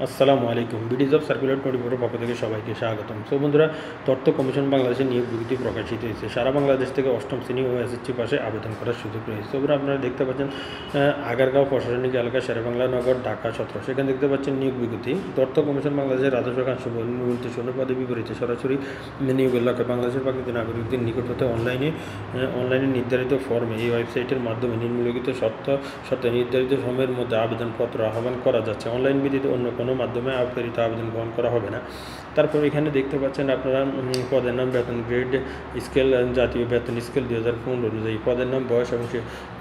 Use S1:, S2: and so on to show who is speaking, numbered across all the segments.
S1: আসসালামু আলাইকুম। BD job circular 24 পক্ষ থেকে সবাইকে স্বাগতম। সো বন্ধুরা, তথ্য কমিশন বাংলাদেশের নিয়োগ বিজ্ঞপ্তি প্রকাশিত হয়েছে। সারা বাংলাদেশ থেকে অষ্টম শ্রেণী ও এসএসসি পাশে আবেদন করার সুযোগ রয়েছে। সো আপনারা দেখতে পাচ্ছেন আগারগাঁও প্রশাসনিক এলাকা, শেরেবাংলা নগর, ঢাকা 17। সেখানে দেখতে পাচ্ছেন নিয়োগ বিজ্ঞপ্তি। তথ্য কমিশন বাংলাদেশের রাজস্ব কার্য নিবন্ধিত শূন্য পদে বিপরীতে সরাসরি নিয়োগের লক্ষ্যে বাংলাদেশের প্রাকৃত নাগরিকদের নিকট হতে অনলাইনে নির্ধারিত ফর্মে এই ওয়েবসাইটের মাধ্যমে নিম্নলিখিত সত্ত্বে নির্ধারিত সময়ের মধ্যে আবেদনপত্র আহ্বান করা যাচ্ছে। অনলাইন ব্যতীত অন্য কোনো মাধ্যমে প্রেরিত আবেদন গ্রহণ করা হবে না। তারপর এখানে দেখতে পাচ্ছেন আপনারা পদের নাম, বেতন গ্রেড স্কেল, জাতীয় বেতন স্কেল 2015 অনুযায়ী পদের নাম, বয়স এবং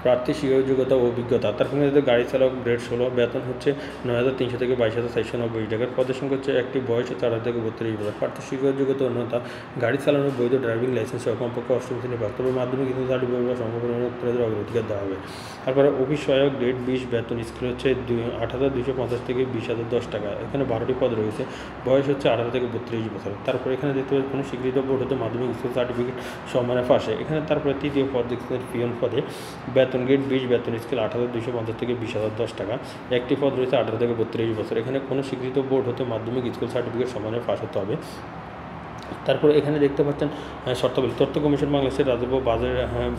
S1: প্রার্থী শিক্ষক যোগ্যতা ও অভিজ্ঞতা। তারপর গাড়ি চালক গ্রেড 16, বেতন হচ্ছে 9,300 থেকে 22,490 টাকা। পদের সংখ্যা হচ্ছে একটি, বয়স হচ্ছে 18 থেকে 32 বছর। প্রার্থী শিক্ষক যোগ্যতা অন্যতা গাড়ি চালানোর বৈধ ড্রাইভিং লাইসেন্স সহ কমপক্ষে অষ্টম শ্রেণী পাস, তবে মাধ্যমিক কিন্তু সার্টিফিকেট বা সমপরিমাণ অগ্রাধিকার দেওয়া হবে। তারপরে অফিস সহায়ক গ্রেড 20, বেতন স্কেল হচ্ছে 8,250 থেকে 20,010 টাকা। এখানে 12টি পদ রয়েছে, বয়স হচ্ছে 18 থেকে 32 বছর। তারপর এখানে দেখতে পাচ্ছি কোনো স্বীকৃত বোর্ড হতে মাধ্যমিক স্কুল সার্টিফিকেট সম্মানে পাশে। এখানে তারপরে তৃতীয় পদ দেখছেন পিয়ন পদে, বেতন গ্রেড 20, বেতন স্কেল 8,250 থেকে 20,010 টাকা। একটি পদ রয়েছে 18 থেকে 32 বছর। এখানে কোনো স্বীকৃত বোর্ড হতে মাধ্যমিক স্কুল সার্টিফিকেট সম্মানে পাস হতে হবে। তারপরে এখানে দেখতে পাচ্ছেন শর্তাবলী। তথ্য কমিশন বাংলাদেশের রাজস্ব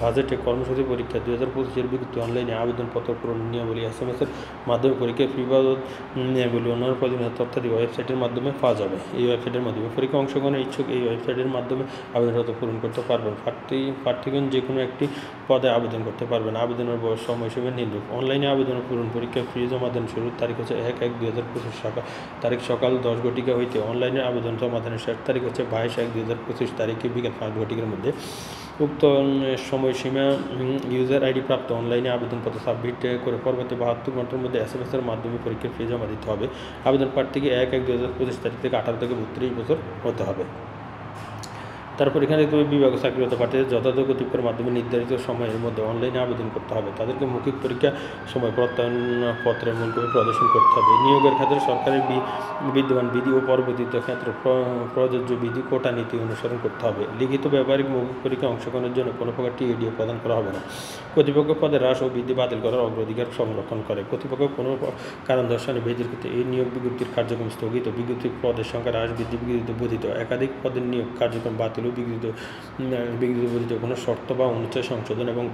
S1: বাজেটে কর্মসূচি পরীক্ষা 2025 বিজ্ঞপ্তি, অনলাইনে আবেদনপত্র পূরণ নিয়মাবলী, SMS-এর মাধ্যমে পরীক্ষার ফি বাবদ নিয়মাবলী, অন্যান্য প্রয়োজনীয় তথ্যাদি ওয়েবসাইটের মাধ্যমে পাওয়া যাবে। এই ওয়েবসাইটের মাধ্যমে পরীক্ষা অংশগ্রহণের ইচ্ছুক এই ওয়েবসাইটের মাধ্যমে আবেদনপত্র পূরণ করতে পারবেন। প্রার্থীগণ যে কোনো একটি পদে আবেদন করতে পারবেন। আবেদনের সময়সীমা নির্দেশ। অনলাইনে আবেদন পূরণ পরীক্ষা ফি জমা দেন শুরুর তারিখ হচ্ছে 1/1/2025 তারিখ সকাল 10 ঘটিকা হইতে। অনলাইনে আবেদন জমাদানের শেষ তারিখ হচ্ছে 22/1/2025 তারিখে বিকেল 5 ঘটিকার মধ্যে। উক্ত সময়সীমা ইউজার আইডি প্রাপ্ত অনলাইনে আবেদনপত্র সাবমিট করে পরবর্তী 72 ঘন্টার মধ্যে SMS-এর মাধ্যমে পরীক্ষার ফি জমা দিতে হবে। আবেদন প্রার্থীকে 1/1/2025 তারিখ থেকে 18 থেকে 32 বছর হতে হবে। তারপর এখানে দেখতে হবে বিভাগ চাকরিরত প্রার্থীদের যথাযথ কর্তৃপক্ষের মাধ্যমে নির্ধারিত সময়ের মধ্যে অনলাইনে আবেদন করতে হবে। তাদেরকে মৌখিক পরীক্ষা সময় প্রত্যয়নপত্রের মূল কপি প্রদর্শন করতে হবে। নিয়োগের ক্ষেত্রে সরকারের বিদ্যমান বিধি ও পরবর্তীত ক্ষেত্রে প্রযোজ্য বিধি কোটা নীতি অনুসরণ করতে হবে। লিখিত ব্যবহারিক মৌখিক পরীক্ষা অংশগ্রহণের জন্য কোনো প্রকার TADও প্রদান করা হবে না। কর্তৃপক্ষ পদের হ্রাস ও বৃদ্ধি বাতিল করার অগ্রাধিকার সংরক্ষণ করে। কর্তৃপক্ষ কোনো কারণ দর্শানে বেদির ক্ষেত্রে এই নিয়োগ বিজ্ঞপ্তির কার্যক্রম স্থগিত, বিজ্ঞপ্তির পদের সংখ্যা হ্রাস বৃদ্ধি বিজ্ঞপ্তিতে বোধিত, একাধিক পদের নিয়োগ কার্যক্রম বাতিল, বিজ্ঞপ্তি বোধিত কোনো শর্ত বা অনুচ্ছেদ সংশোধন এবং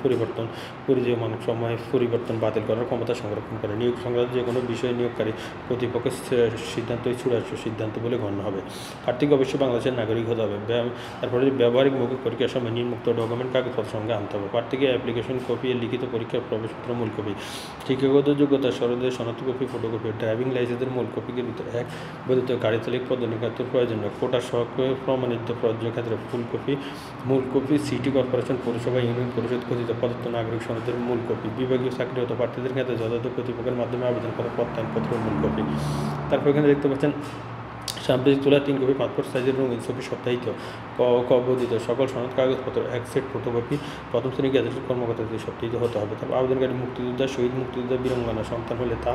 S1: পরিমাণ সময় পরিবর্তন বাতিল করার ক্ষমতা সংরক্ষণ করে। নিয়োগ সংক্রান্ত যে কোনো বিষয়ে নিয়োগকারী কর্তৃপক্ষের সিদ্ধান্তই চূড়ান্ত সিদ্ধান্ত বলে গণ্য হবে। প্রার্থীকে অবশ্যই বাংলাদেশের নাগরিক হতে হবে। তারপরে ব্যবহারিক মৌখিক পরীক্ষার সময় নিম্নোক্ত ডকুমেন্ট কাগজপত্র সঙ্গে আনতে হবে। প্রার্থীকে অ্যাপ্লিকেশন কপি, লিখিত পরীক্ষার প্রবেশপত্র মূল কপি, শিক্ষাগত যোগ্যতা সনদের সনদ কপি, ফটোকপি, ড্রাইভিং লাইসেন্সের মূল কপির ভিতরে এক বৈধ গাড়ি চালক পদোন্নতির প্রয়োজনীয় কোটা সহ প্রমাণিত প্রযোজ্য ক্ষেত্রে মূল কপি, সিটি কর্পোরেশন, পৌরসভা, ইউনিয়ন পরিষদ কথিত প্রদত্ত নাগরিক সনদের মূল কপি, বিভাগীয় চাকরিরত প্রার্থীদের ক্ষেত্রে যথাযথ কর্তৃপক্ষের মাধ্যমে আবেদন করা প্রত্যয়নপত্রের মূল কপি। তারপর এখানে দেখতে পাচ্ছেন সাম্প্রতিক তোলা 3 কপি পাসপোর্ট সাইজের রঙিন ছবি সত্যায়িত বর্ধিত সকল সনদ কাগজপত্র 1 সেট ফটোকপি প্রথম শ্রেণী গ্যাজেটেড কর্মকর্তাদের সত্যায়িত হতে হবে। তারপর আবেদনকারী মুক্তিযোদ্ধা, শহীদ মুক্তিযোদ্ধা, বীরাঙ্গনা সন্তান হলে তা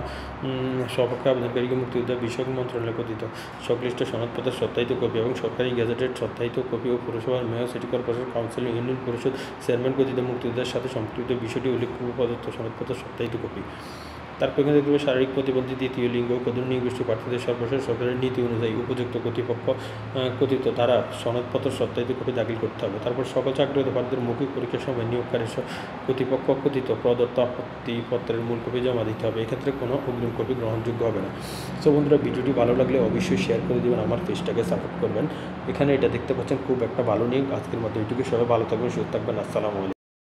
S1: সপক্ষে আবেদনকারীকে মুক্তিযোদ্ধা বিষয়ক মন্ত্রণালয় কথিত সংশ্লিষ্ট সনদপত্রের সত্যায়িত কপি এবং সরকারি গ্যাজেটেড সত্যায়িত কপি ও পৌরসভার mayor, city corporation, council, union পরিষদ চেয়ারম্যান কথিত মুক্তিযোদ্ধার সাথে সম্পৃক্ত বিষয়টি উল্লেখযোগ্য প্রদত্ত সনদপত্রের সত্যায়িত কপি। তারপর এখানে দেখবে শারীরিক প্রতিবন্ধী তৃতীয় লিঙ্গ ক্ষুদ্র নির্গোষ্ঠী প্রার্থীদের সর্বশেষ সরকারের নীতি অনুযায়ী উপযুক্ত কর্তৃপক্ষ কথিত দ্বারা সনদপত্র সত্যায়িত কপি দাখিল করতে হবে। তারপর সকল চাকরিরত প্রার্থীদের মৌখিক পরীক্ষার সময় নিয়োগকারী কর্তৃপক্ষ কথিত প্রদত্ত আপত্তিপত্রের মূল কপি জমা দিতে হবে। এক্ষেত্রে কোনো অগ্রিম কপি গ্রহণযোগ্য হবে না। সো বন্ধুরা, ভিডিওটি ভালো লাগলে অবশ্যই শেয়ার করে দেবেন, আমার পেজটাকে সাপোর্ট করবেন। এখানে এটা দেখতে পাচ্ছেন খুব একটা ভালো নিয়োগ। আজকের মতো এইটুকু, সবাই ভালো থাকবেন, সুস্থ থাকবেন। আসসালামু আলাইকুম।